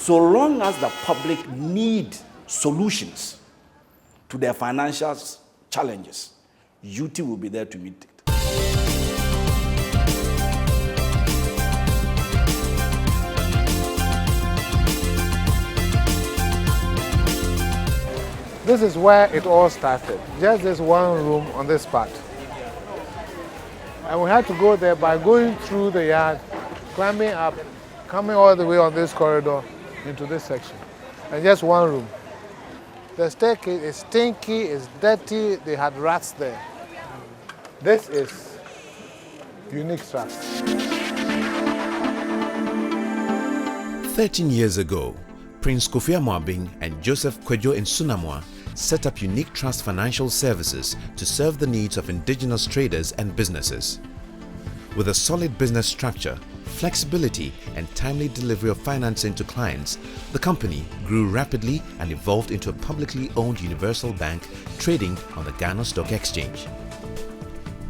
So long as the public need solutions to their financial challenges, UT will be there to meet it. This is where it all started, just this one room on this part. And we had to go there by going through the yard, climbing up, coming all the way on this corridor into this section. And just one room. The staircase is stinky, it's dirty, they had rats there. This is Unique Trust. 13 years ago, Prince Kofi Amoabing and Joseph Kwadwo Nsunamwa set up Unique Trust Financial Services to serve the needs of indigenous traders and businesses. With a solid business structure, flexibility and timely delivery of financing to clients, the company grew rapidly and evolved into a publicly owned universal bank trading on the Ghana Stock Exchange.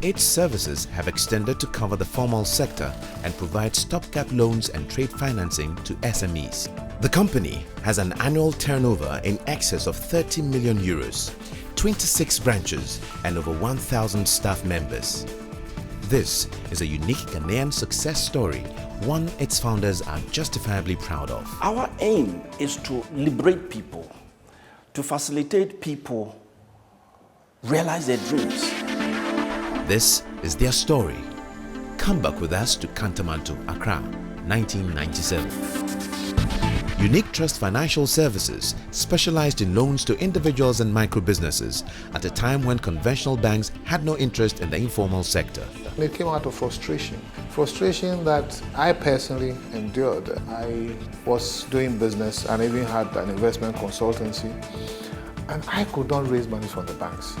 Its services have extended to cover the formal sector and provide stopgap loans and trade financing to SMEs. The company has an annual turnover in excess of 30 million euros, 26 branches and over 1,000 staff members. This is a unique Ghanaian success story, one its founders are justifiably proud of. Our aim is to liberate people, to facilitate people realize their dreams. This is their story. Come back with us to Kantamanto, Accra, 1997. Unique Trust Financial Services specialized in loans to individuals and micro-businesses at a time when conventional banks had no interest in the informal sector. It came out of frustration that I personally endured. I was doing business and even had an investment consultancy, and I could not raise money from the banks.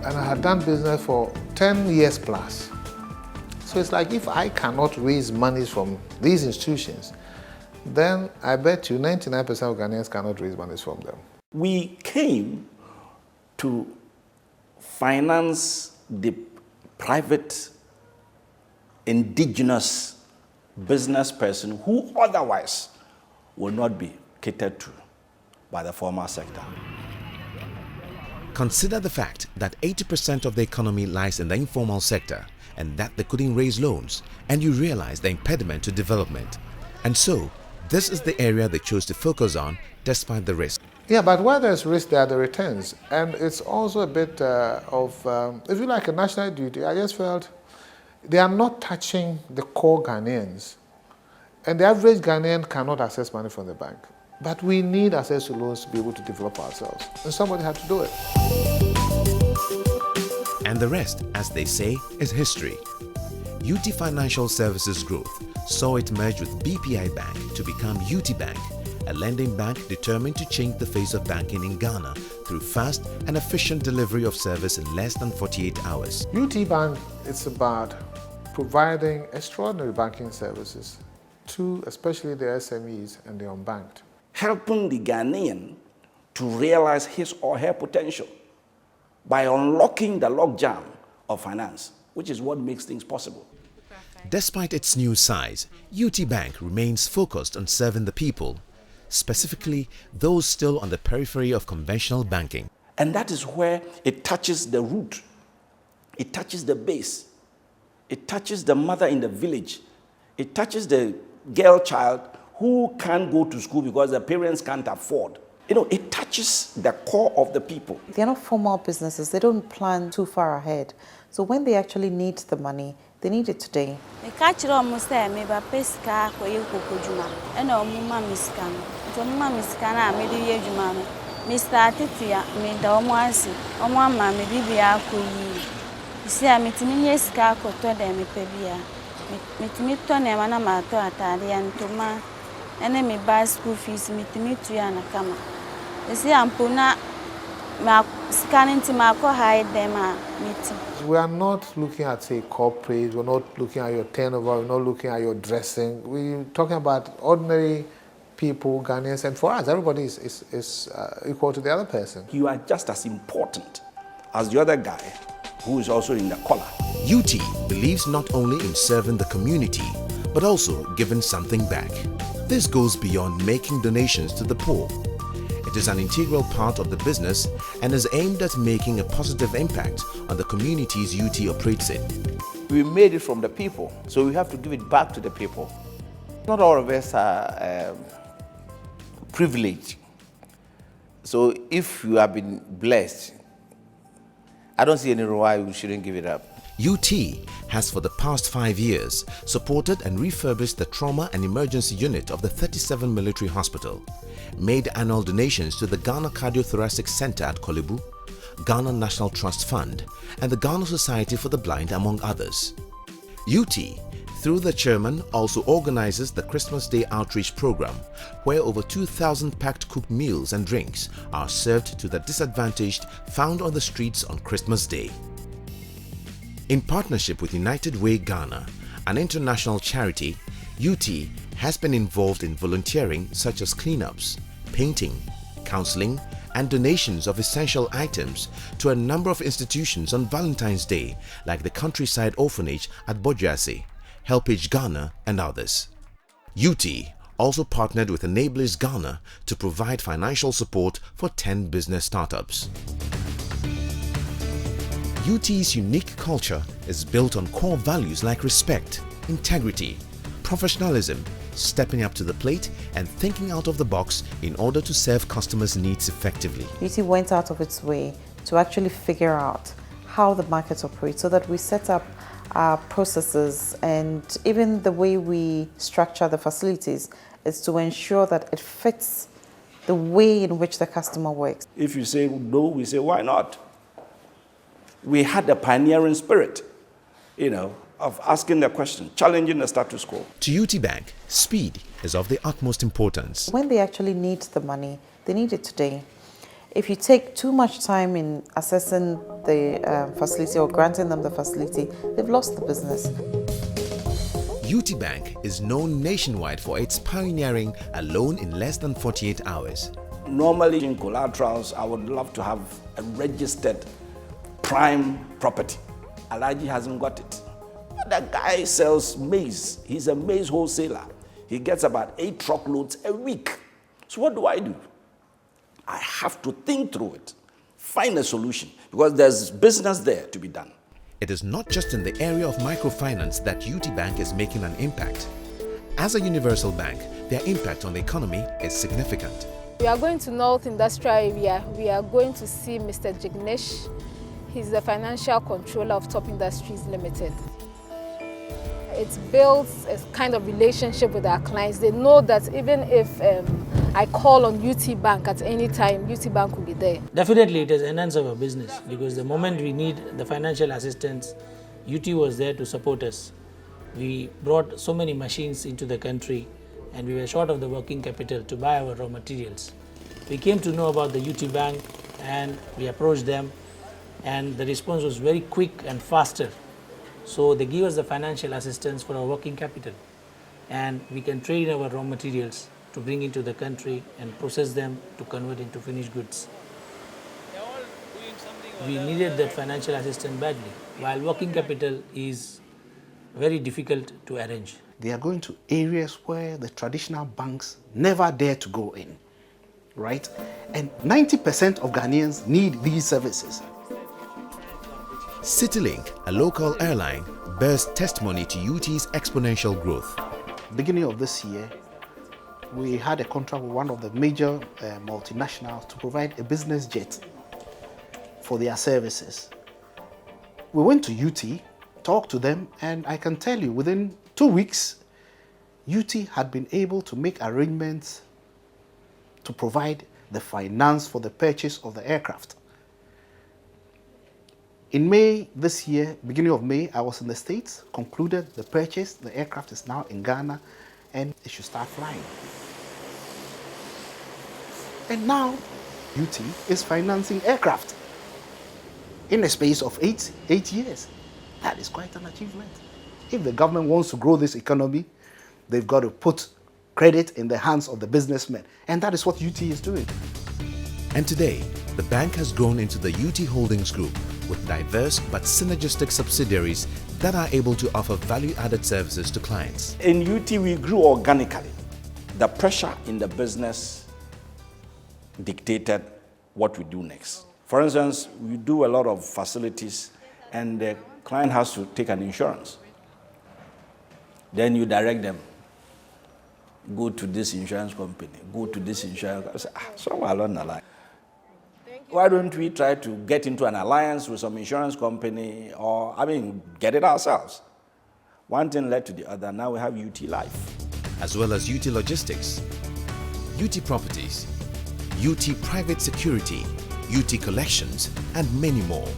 And I had done business for 10 years plus. So it's like, if I cannot raise money from these institutions, then I bet you 99% of Ghanaians cannot raise money from them. We came to finance the private indigenous business person who otherwise will not be catered to by the formal sector. Consider the fact that 80% of the economy lies in the informal sector and that they couldn't raise loans, and you realize the impediment to development. And so, this is the area they chose to focus on despite the risk. Yeah, but where there's risk, there are the returns. And it's also a bit of, if you like, a national duty. I just felt they are not touching the core Ghanaians. And the average Ghanaian cannot access money from the bank. But we need access to loans to be able to develop ourselves. And somebody had to do it. And the rest, as they say, is history. UT Financial Services growth saw it merge with BPI Bank to become UT Bank, a lending bank determined to change the face of banking in Ghana through fast and efficient delivery of service in less than 48 hours. UT Bank is about providing extraordinary banking services to especially the SMEs and the unbanked. Helping the Ghanaian to realize his or her potential by unlocking the logjam of finance, which is what makes things possible. Despite its new size, UT Bank remains focused on serving the people, specifically those still on the periphery of conventional banking. And that is where it touches the root, it touches the base, it touches the mother in the village, it touches the girl child who can't go to school because the parents can't afford. You know, it touches the core of the people. They're not formal businesses, they don't plan too far ahead. So when they actually need the money, they need it today. School fees, we are not looking at, say, corporate, we're not looking at your turnover, we're not looking at your dressing. We're talking about ordinary people, Ghanaians, and for us, everybody is equal to the other person. You are just as important as the other guy who is also in the collar. UT believes not only in serving the community, but also giving something back. This goes beyond making donations to the poor. It is an integral part of the business and is aimed at making a positive impact on the communities UT operates in. We made it from the people, so we have to give it back to the people. Not all of us are privileged. So if you have been blessed, I don't see any reason why we shouldn't give it up. UT has for the past 5 years supported and refurbished the trauma and emergency unit of the 37 military hospital, made annual donations to the Ghana Cardiothoracic Center at Kolebu, Ghana National Trust Fund, and the Ghana Society for the Blind, among others. UT, through the chairman, also organizes the Christmas Day Outreach Program, where over 2,000 packed cooked meals and drinks are served to the disadvantaged found on the streets on Christmas Day. In partnership with United Way Ghana, an international charity, UT has been involved in volunteering such as cleanups, painting, counseling, and donations of essential items to a number of institutions on Valentine's Day, like the Countryside Orphanage at Bojuase, Helpage Ghana, and others. UT also partnered with Enablers Ghana to provide financial support for 10 business startups. UT's unique culture is built on core values like respect, integrity, professionalism, stepping up to the plate, and thinking out of the box in order to serve customers' needs effectively. UT went out of its way to actually figure out how the market operates so that we set up our processes, and even the way we structure the facilities is to ensure that it fits the way in which the customer works. If you say no, we say why not? We had a pioneering spirit, of asking the question, challenging the status quo. To UT Bank, speed is of the utmost importance. When they actually need the money, they need it today. If you take too much time in assessing the facility or granting them the facility, they've lost the business. UT Bank is known nationwide for its pioneering a loan in less than 48 hours. Normally in collaterals, I would love to have a registered prime property. Alaji hasn't got it. That guy sells maize. He's a maize wholesaler. He gets about 8 truckloads a week. So what do? I have to think through it, find a solution, because there's business there to be done. It is not just in the area of microfinance that UT Bank is making an impact. As a universal bank, their impact on the economy is significant. We are going to North Industrial Area. We are going to see Mr. Jignesh. He's the financial controller of Top Industries Limited. It builds a kind of relationship with our clients. They know that even if I call on UT Bank at any time, UT Bank will be there. Definitely it has enhanced our business, because the moment we need the financial assistance, UT was there to support us. We brought so many machines into the country and we were short of the working capital to buy our raw materials. We came to know about the UT Bank and we approached them, and the response was very quick and faster. So they give us the financial assistance for our working capital, and we can trade our raw materials to bring into the country and process them to convert into finished goods. We needed that financial assistance badly, while working capital is very difficult to arrange. They are going to areas where the traditional banks never dare to go in, right? And 90% of Ghanaians need these services. CityLink, a local airline, bears testimony to UT's exponential growth. Beginning of this year, we had a contract with one of the major multinationals to provide a business jet for their services. We went to UT, talked to them, and I can tell you within 2 weeks, UT had been able to make arrangements to provide the finance for the purchase of the aircraft. In May this year, beginning of May, I was in the States, concluded the purchase. The aircraft is now in Ghana and it should start flying. And now, UT is financing aircraft in a space of eight years. That is quite an achievement. If the government wants to grow this economy, they've got to put credit in the hands of the businessmen. And that is what UT is doing. And today, the bank has grown into the UT Holdings Group with diverse but synergistic subsidiaries that are able to offer value-added services to clients. In UT, we grew organically. The pressure in the business dictated what we do next. For instance, we do a lot of facilities and the client has to take an insurance. Then you direct them, go to this insurance company, go to this insurance company. Somewhere along the line. Why don't we try to get into an alliance with some insurance company or, get it ourselves? One thing led to the other. Now we have UT Life. As well as UT Logistics, UT Properties, UT Private Security, UT Collections, and many more.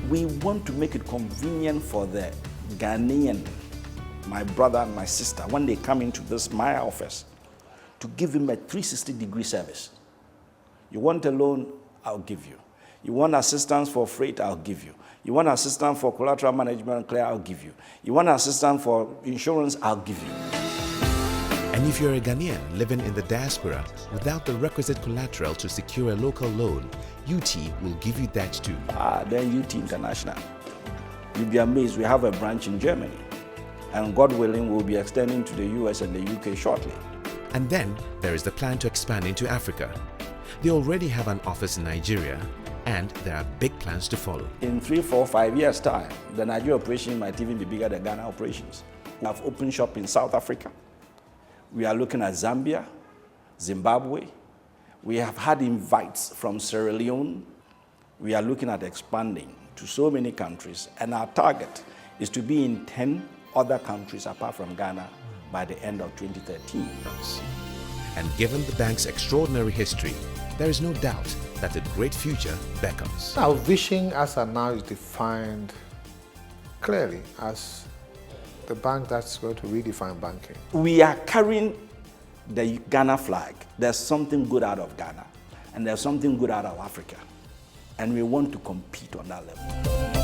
We want to make it convenient for the Ghanaian, my brother and my sister, when they come into my office, to give him a 360-degree service. You want a loan, I'll give you. You want assistance for freight, I'll give you. You want assistance for collateral management, clear, I'll give you. You want assistance for insurance, I'll give you. And if you're a Ghanaian living in the diaspora without the requisite collateral to secure a local loan, UT will give you that too. Then UT International. You'll be amazed, we have a branch in Germany. And God willing, we'll be extending to the US and the UK shortly. And then there is the plan to expand into Africa. They already have an office in Nigeria, and there are big plans to follow. In 3, 4, 5 years' time, the Nigeria operation might even be bigger than Ghana operations. We have opened shop in South Africa. We are looking at Zambia, Zimbabwe. We have had invites from Sierra Leone. We are looking at expanding to so many countries, and our target is to be in 10 other countries apart from Ghana by the end of 2013. And given the bank's extraordinary history, there is no doubt that a great future beckons. Our vision as of now is defined clearly as the bank that's going to redefine banking. We are carrying the Ghana flag. There's something good out of Ghana, and there's something good out of Africa. And we want to compete on that level.